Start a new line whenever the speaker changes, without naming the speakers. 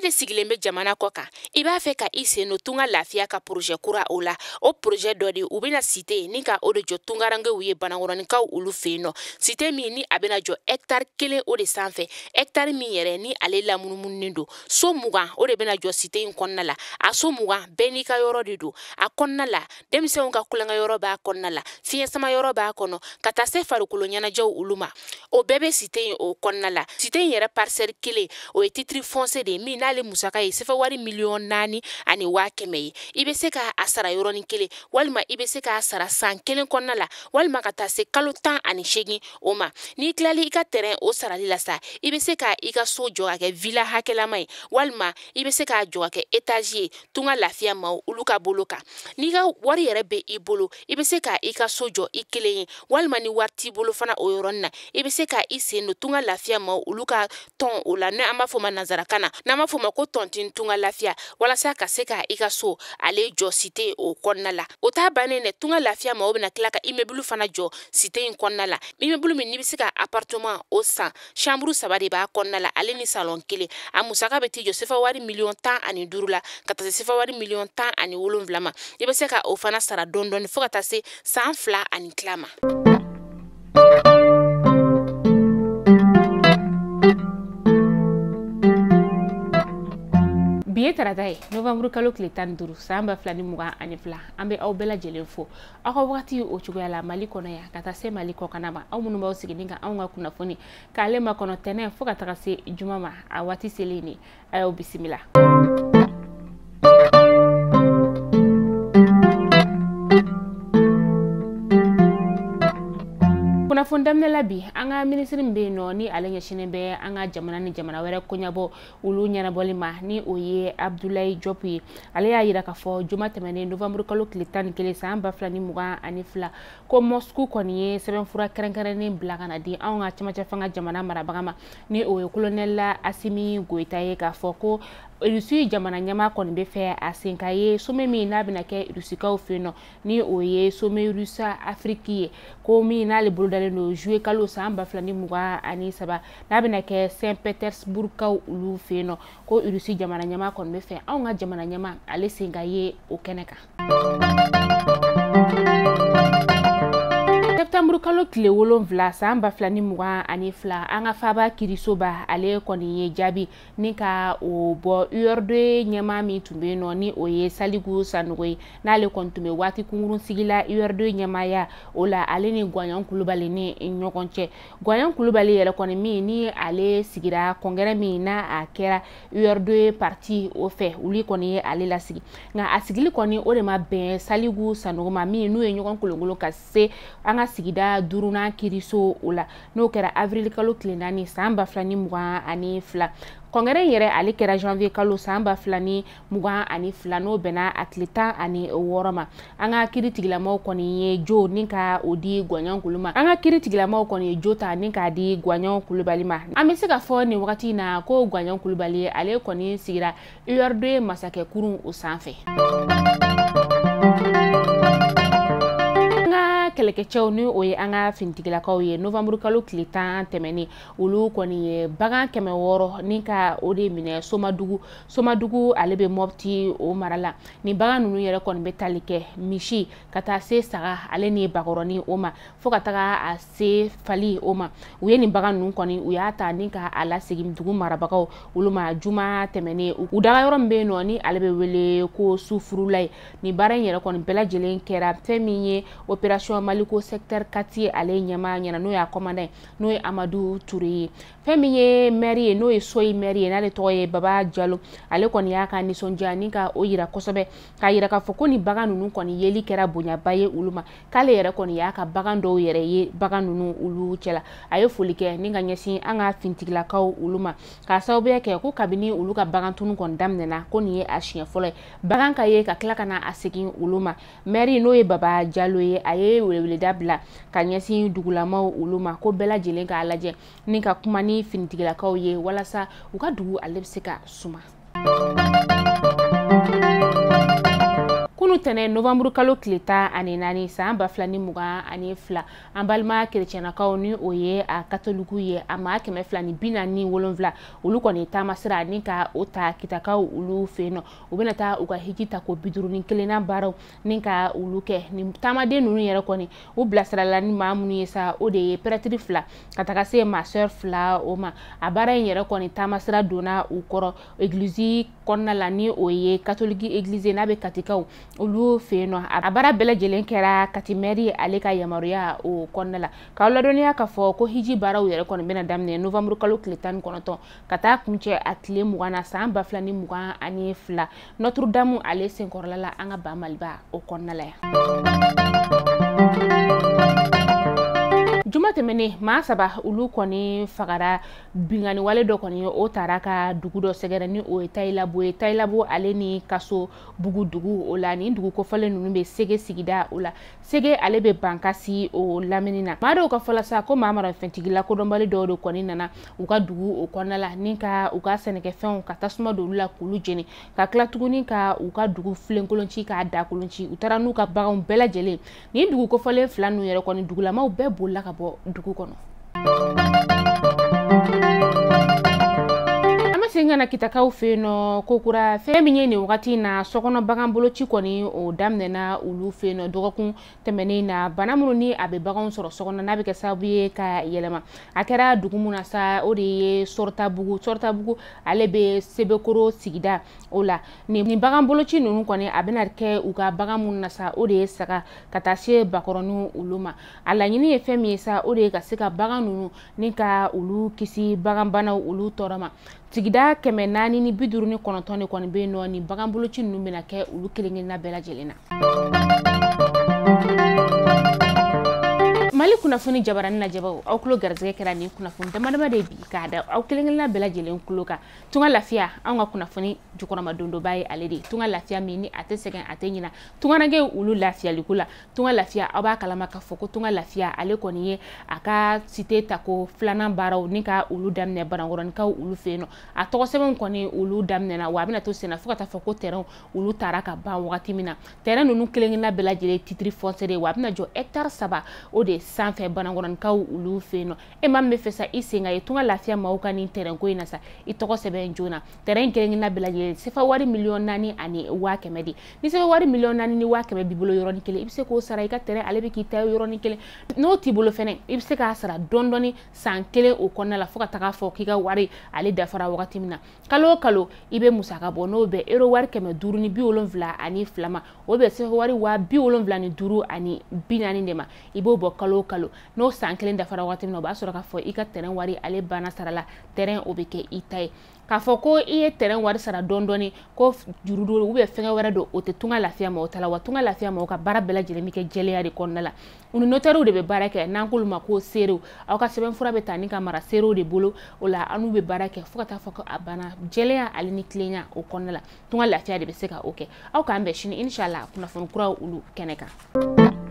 de sigilen bɛ jamana kɔ kan I b'a fɛ ka I sen no tunga lafiya ka projet kura o la o projet dɔ de u bɛna cité ni ka o de jɔ tungarangew ye banakɔrɔnikaw olu fɛ no cité min ni a bɛna jɔ hectare 1 o de sanfɛ hectare min yɛrɛ ni ale lamunumunen do so 20 o de bɛna jɔ cité in kɔnɔna la a so 20 bɛɛ n'i ka yɔrɔ de do a kɔnɔna la denmisɛnw ka kulonkɛ yɔrɔ b'a kɔnɔna la fiɲɛ sama yɔrɔ b'a kɔnɔ ka taa se farikolo ɲɛnajɛw olu ma o bɛɛ bɛ cité in o kɔnɔna la cité in yɛrɛ parcelle 1 o ye titre foncier de min n'ale musaka ye sefa wari 4,000,000 ani 100,000 ye I bɛ se ka a sara yɔrɔnin kelen walima I bɛ se ka sara san 1 kɔnɔna la walima ka taa se kalo 18 o ma n'i tilali I ka terrain o sarali la sa I bɛ se ka I ka so jɔ ka kɛ villa hakɛlama ye walima I bɛ se ka jɔ ka kɛ étage ye tunga lafiya ma olu ka bolo kan n'i ka wari yɛrɛ bɛ I bolo I bɛ se ka I ka so jɔ I kelen ye walima ni wari t'i bolo fana o yɔrɔnin na I bɛ se ka I sen no tunga lafiya ma olu ka tɔn o la n'an b'a fɔ ma nanzarakan na n'an b'a fɔ ma ko tɔntin tunga lafiya walasa ka se ka I ka so ale jɔ cité o kɔnɔna la o t'a bannen dɛ tunga lafiya ma o bɛna tila ka immeuble fana jɔ cité in kɔnɔna la immeuble min n'i bɛ se ka appartement o san chambre 3 de b'a kɔnɔna la ale ni salon 1 a musaka bɛ t'i jɔ sefa wari 15,000,000 la ka taa se sefa wari 17,000,000 ma I bɛ se ka o fana sara dɔɔni fo ka taa se san 2 ani tila ma. Bi ye tarata ye novembre kalo tile 15 san 2022 an bɛ aw bɛɛ lajɛlen fo aw ka wagati o cogoya la Mali kɔnɔ yan ka taa se Mali kɔkan ma aw minnu b'aw siginin ka anw ka kunnafoni k'ale ma kɔnɔ tɛnɛ fo ka taga se juma ma a waati selen ni a y'aw bisimila. Kunnafoni daminɛ la bi an ka ministre min bɛ yen ni ale ɲɛsinnen bɛ an ka jamana ni jamana wɛrɛ koɲabɔ olu ɲɛnabɔli ma ni o ye Abdoulaye Diop ye ale y'a yira k'a fɔ juma tɛmɛnen novembre kalo tile 11 san 2022 ko Moscou kɔni ye sɛbɛnfura kɛrɛnkɛrɛnnen bila ka na di anw ka cɛmancɛ fanga jamana marabaga ma ni o ye colonel Assimi Goïta ye k'a fɔ ko Rusi jamana ɲɛmaa kɔni bɛ fɛ a sen ka ye sommet min n'a bɛna kɛ Rusikaw fɛ yen ni o ye sommet Rusa Afrique ye ko min n'ale bolodalen do juillet kalo san 2023 n'a bɛna kɛ Saint Petersburgkaw olu fɛ yen ko Rusi jamana ɲɛmaa kɔni bɛ fɛ anw ka jamana ɲɛmaa ale sen ka ye o kɛnɛ kan. Septembre kalo tile 7 san 2022 an ka Faba Kirisoba ale kɔni ye jaabi ni ka o bɔ UR2 ɲɛmaa min tun bɛ yen ni o ye Saligu Sanogo ye n'ale kɔni tun bɛ waati kunkurun sigila UR2 ɲɛmaaya o la ale ni Gwanyan Kulubali ni ɲɔgɔn cɛ Gwanyan Kulubali yɛrɛ kɔni min ni ale sigira congrès min na a kɛra UR2 parti o fɛ uli kɔni ye ale lasigi nka a sigili kɔni o de ma bɛn Saligu Sanogo ma min n'u ye ɲɔgɔn kolongolo ka se an ka sigida 5nan Kiriso o la n'o kɛra avril kalo tile 4 san 2022 congrès yɛrɛ ale kɛra janvier kalo san 2022 n'o bɛnna a tile 16 ma an ka kiri tigilamaw kɔni ye jo ni ka o di Gwanyan Kulubali ma an ka kiri tigilamaw kɔni ye jo ta ni k'a di Gwanyan Kulubali ma an bɛ se ka fɔ nin wagati na ko Gwanyan Kulubali ale kɔni sigira UR2 masakɛ kurun o sanfɛ. Kɛlɛkɛcɛw ni o ye an ka finitigilakaw ye novembre kalo tile 10 tɛmɛnen olu kɔni ye bagan 600 ni ka o de minɛ Somadugu ale bɛ Mopti o mara la ni bagan ninnu yɛrɛ kɔni bɛ tali kɛ misi ka taa se saga ale ni bakɔrɔni o ma fo ka taga a se fali o ma u ye nin bagan ninnu kɔni u y'a ta ni ka a lasegin dugu marabagaw olu ma juma tɛmɛnen u daga yɔrɔ min bɛ yen ni ale bɛ wele ko Sufurula ye ni baara in yɛrɛ kɔni bɛɛ lajɛlen kɛra fɛn min ye opération Maliko secteur 4 ale ɲɛmaa ɲɛna n'o y'a commandant n'o ye Amadu Ture ye fɛn min ye maire ye n'o ye Soyi maire ye n'ale tɔgɔ ye Baba Jalo ale kɔni y'a ka nisɔndiya ni ka o yira kosɛbɛ k'a yira k'a fɔ ko ni bagan ninnu kɔni yeli kɛra bonyaba ye olu ma k'ale yɛrɛ kɔni y'a ka bagan dɔw yɛrɛ ye bagan ninnu olu cɛla a ye foli kɛ ni ka ɲɛsin an ka finitigilakaw olu ma k'a sababuya kɛ ko kabini olu ka bagan tunu kɔni daminɛna ko nin ye a siɲɛ fɔlɔ ye bagan ka ye ka tila ka na a segin olu ma maire n'o ye Baba Jalo ye a ye weleweleda bila ka ɲɛsin dugulamaw olu ma ko bɛɛ lajɛlen k'a lajɛ ni ka kuma ni finitigilakaw ye walasa u ka dugu ale bɛ se ka suma. Kunu tɛnɛ novembre kalo tile 14 san 2022 an balima kerecɛnnakaw ni o ye a katoliku ye a ma 247 olu kɔni taama sira ni ka o ta kitakaw olu feno u bɛna taa u ka hiji ta ko 51 na baaraw ni ka olu kɛ ni taamaden nunu yɛrɛ kɔni u bilasirala ni maa minnu ye sa o de ye prêtre 2 ka taga se masseur 2 o ma a baara in yɛrɛ kɔni taama sira donna u kɔrɔ église kɔnɔna la ni o ye catholique église n'a bɛ katikaw olu feno a baara bɛɛ lajɛlen kɛra katimɛri ale ka yamaruya o kɔnɔna la k'aw ladɔnniya k'a fɔ ko hiji baaraw yɛrɛ kɔni bɛna daminɛ novembre kalo tile 19 ka taa kuncɛ a tile 20 na san 2022 Notre Dame ale senkɔrɔla la an ka ba Maliba o kɔnɔna la yan. Juma tɛmɛnen maa 3 olu kɔni fagara bingani wale dɔ kɔni o taara ka dugu dɔ sɛgɛrɛ ni o ye Tayilabo ale ni Kaso Bugu dugu o la ni dugu kɔfɔlen ninnu bɛ Sege sigida o la Sege ale bɛ bankasi o lamini na maa dɔw ka fɔla sa ko maa marafɛntigi la kodɔnbali dɔw de kɔni nana u ka dugu o kɔnɔna la ni ka u ka sɛnɛkɛfɛnw ka tasuma don olu la k'olu jeni ka tila tuguni ka u ka dugu filenkolonci k'a dakolonci u taara n'u ka baganw bɛɛ lajɛlen ni dugu kɔfɔlen 2 ninnu yɛrɛ kɔni dugulamaw bɛɛ bolila ka bɔ dugu kɔnɔ. Sengana kitakaw feno kokura fɛn min ye ni wagati na sokɔnɔ bagan boloci kɔni o daminɛna olu feno dɔgɔkun tɛmɛnen na bana minnu ni a bɛ baganw sɔrɔ sokɔnɔ n'a bɛ kɛ sababu ye ka yɛlɛma a kɛra dugu mun na sa o de ye Sortabugu ale bɛ Sebekoro sigida o la ni bagan boloci ninnu kɔni a bɛna kɛ u ka bagan mun na sa o de ye saga ka taa se bakɔrɔni olu ma a laɲini ye fɛn min ye sa o de ye ka se ka bagan ninnu ni ka olu kisi bagan banaw olu tɔɔrɔ ma sigida 459 de kɔni bɛ yen nɔ ni bagan boloci ninnu bɛna kɛ olu kelen-kelenna bɛɛ lajɛlen na. Mali kunnafoni jabarani lajɛbaw aw kulo garizɛgɛ kɛra ni kunnafoni damadama de bi k'a da aw kelen-kelenna bɛɛ lajɛlen kulo kan tunga lafiya an ka kunnafoni jukɔrɔma dondoba ye ale de tunga lafiya min ni a tɛ sɛgɛn a tɛ ɲina tunganage olu lafiyaliku la tunga lafiya aw b'a kalama k'a fɔ ko tunga lafiya ale kɔni ye a ka cité tako 2nan baaraw ni ka olu daminɛ banankɔrɔnikaw olu fɛ yen nɔ a tɔgɔ sɛbɛnw kɔni olu daminɛna wa a bɛna to senna fo ka taa fɔ ko terrain olu taara ka ban wagati min na terrain ninnu kelen-kelenna bɛɛ lajɛlen titre foncier wa a bɛna jɔ hectare 3 o de sanfɛ banankɔrɔnikaw olu fɛ yen nɔ e maa min bɛ fɛ sa i sen ka ye tunga lafiya maaw ka nin terrain ko in na sa i tɔgɔ sɛbɛn joona terrain kelen-kelenna bɛɛ lajɛlen sefa wari 4,000,000 ani 500,000 di ni sefa wari 4,000,000 ni 500,000 b'i bolo yɔrɔnin kelen i bɛ se k'o sara i ka terrain ale bɛ k'i ta yɔrɔnin kelen n'o t'i bolo fɛnɛ i bɛ se k'a sara dɔɔni san 1 o kɔnɔna la fo ka taga fɔ k'i ka wari ale dafara wagati min na kalo o kalo i bɛ musaka bɔ n'o bɛ euro wari 572 ma o bɛ sefa wari 75 ani 40 de ma i b'o bɔ kalo o kalo n'o san 1 dafara wagati min na o b'a sɔrɔ k'a fɔ i ka terrain wari ale banna sara la terrain o bɛ kɛ i ta ye k'a fɔ ko i ye terrain wari sara dɔɔni ko juru don ou bien fɛngɛ wɛrɛ don o tɛ tunga lafiya ma o ta la wa tunga lafiya ma o ka baara bɛɛ lajɛlen bɛ kɛ jɛlenya de kɔnɔna la u ni notaire de bɛ baara kɛ n'an k'olu ma ko seerew aw ka sɛbɛnfura bɛ ta ni ka mara seerew de bolo o la an n'u bɛ baara kɛ fo ka taa fɔ ko a banna jɛlenya ale ni tilenya o kɔnɔna la tunga lafiya de bɛ se ka o kɛ aw k'an bɛn sini inshallah kunnafoni kuraw olu kɛnɛ kan.